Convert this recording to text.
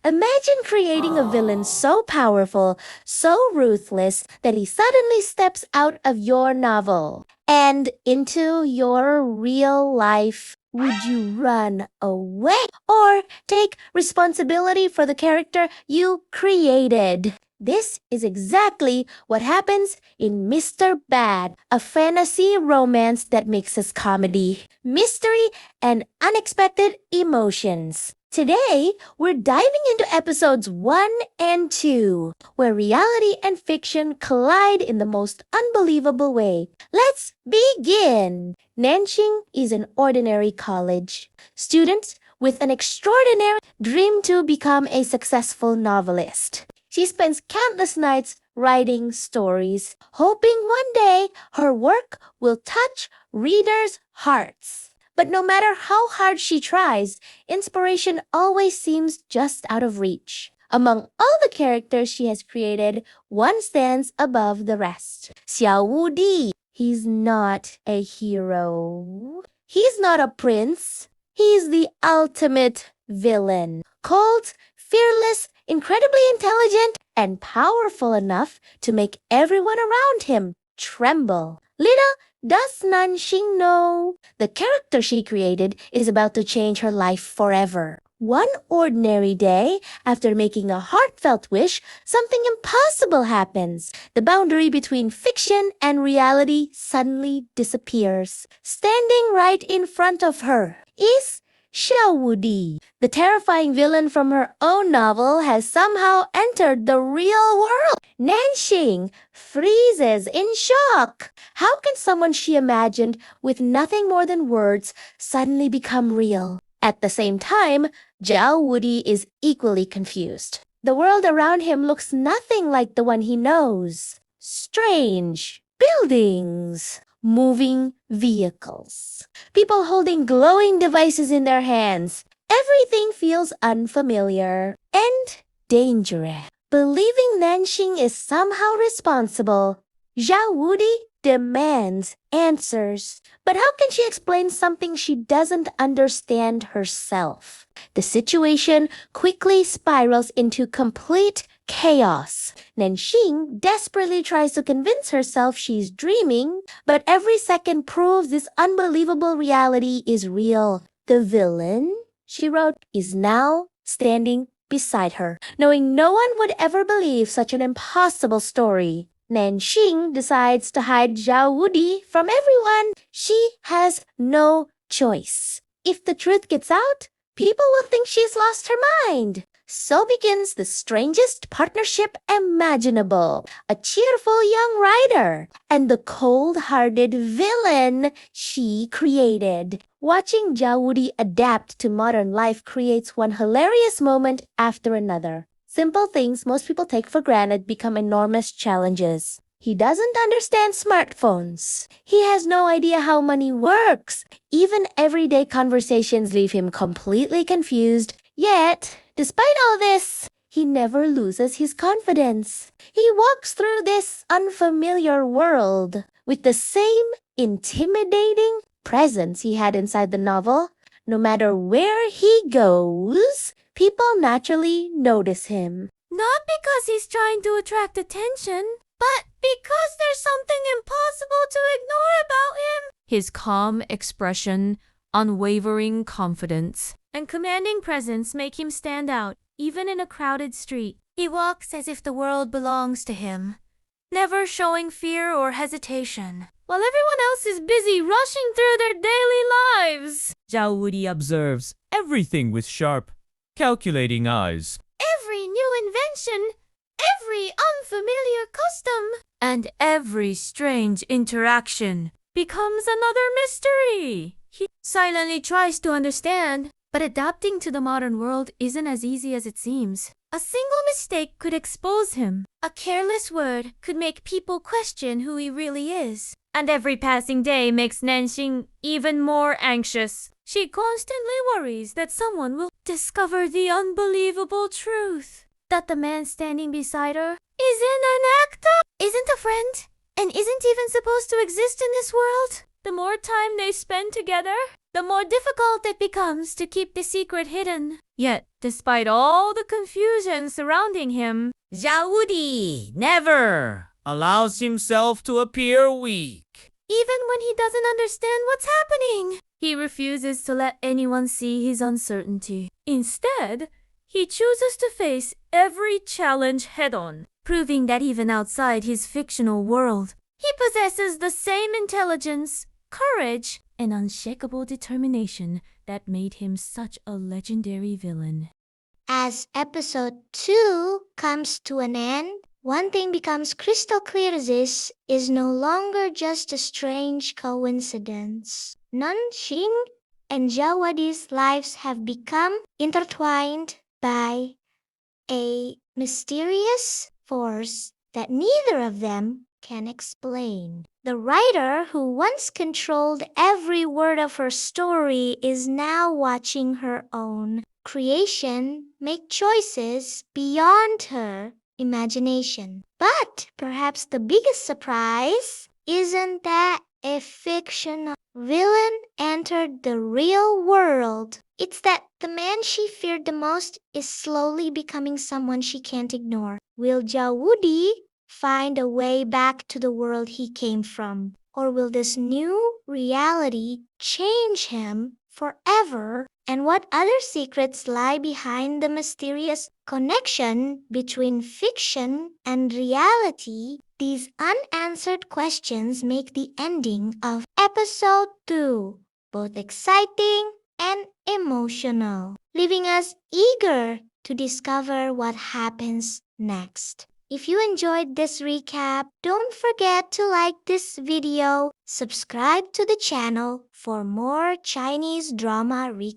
Imagine creating a villain so powerful, so ruthless, that he suddenly steps out of your novel and into your real life. Would you run away or take responsibility for the character you created? This is exactly what happens in Mr. Bad, a fantasy romance that mixes comedy, mystery, and unexpected emotions. Today, we're diving into episodes 1 and 2, where reality and fiction collide in the most unbelievable way. Let's begin! Nan Xing is an ordinary college student with an extraordinary dream to become a successful novelist. She spends countless nights writing stories, hoping one day her work will touch readers' hearts. But no matter how hard she tries, inspiration always seems just out of reach. Among all the characters she has created, one stands above the rest. Xiao Wudi. He's not a hero. He's not a prince. He's the ultimate villain. Cold, fearless, incredibly intelligent, and powerful enough to make everyone around him tremble. Little does Nan Xing know, the character she created is about to change her life forever. One ordinary day, after making a heartfelt wish, something impossible happens. The boundary between fiction and reality suddenly disappears. Standing right in front of her is Xiao Wudi. The terrifying villain from her own novel has somehow entered the real world. Nan Xing freezes in shock. How can someone she imagined with nothing more than words suddenly become real? At the same time, Xiao Wudi is equally confused. The world around him looks nothing like the one he knows. Strange buildings, moving vehicles, people holding glowing devices in their hands. Everything feels unfamiliar and dangerous. Believing Nan Xing is somehow responsible, Xiao Wudi demands answers. But how can she explain something she doesn't understand herself? The situation quickly spirals into complete chaos. Nan Xing desperately tries to convince herself she's dreaming, but every second proves this unbelievable reality is real. The villain, she wrote, is now standing beside her. Knowing no one would ever believe such an impossible story, Nan Xing decides to hide Xiao Wudi from everyone. She has no choice. If the truth gets out, people will think she's lost her mind. So begins the strangest partnership imaginable. A cheerful young writer and the cold-hearted villain she created. Watching Xiao Wudi adapt to modern life creates one hilarious moment after another. Simple things most people take for granted become enormous challenges. He doesn't understand smartphones. He has no idea how money works. Even everyday conversations leave him completely confused. Yet, despite all this, he never loses his confidence. He walks through this unfamiliar world with the same intimidating presence he had inside the novel. No matter where he goes, people naturally notice him. Not because he's trying to attract attention, but because there's something impossible to ignore about him. His calm expression, unwavering confidence, and commanding presence make him stand out, even in a crowded street. He walks as if the world belongs to him, never showing fear or hesitation, while everyone else is busy rushing through their daily lives. Xiao Wudi observes everything with sharp, calculating eyes. Every new invention, every unfamiliar custom, and every strange interaction becomes another mystery. He silently tries to understand, but adapting to the modern world isn't as easy as it seems. A single mistake could expose him. A careless word could make people question who he really is. And every passing day makes Nan Xing even more anxious. She constantly worries that someone will discover the unbelievable truth. That the man standing beside her isn't an actor, isn't a friend, and isn't even supposed to exist in this world. The more time they spend together, the more difficult it becomes to keep the secret hidden. Yet, despite all the confusion surrounding him, Xiao Wudi never allows himself to appear weak. even when he doesn't understand what's happening, he refuses to let anyone see his uncertainty. Instead, he chooses to face every challenge head-on, proving that even outside his fictional world, he possesses the same intelligence, courage, and unshakable determination that made him such a legendary villain. As episode 2 comes to an end, one thing becomes crystal clear: this is no longer just a strange coincidence. Nan Xing and Xiao Wudi's lives have become intertwined by a mysterious force that neither of them can explain. The writer who once controlled every word of her story is now watching her own creation make choices beyond her imagination. But perhaps the biggest surprise isn't that a fictional villain entered the real world. It's that the man she feared the most is slowly becoming someone she can't ignore. Will Xiao Wudi find a way back to the world he came from? Or will this new reality change him forever? And what other secrets lie behind the mysterious connection between fiction and reality? These unanswered questions make the ending of episode 2 both exciting and emotional, leaving us eager to discover what happens next. If you enjoyed this recap, don't forget to like this video, subscribe to the channel for more Chinese drama recaps.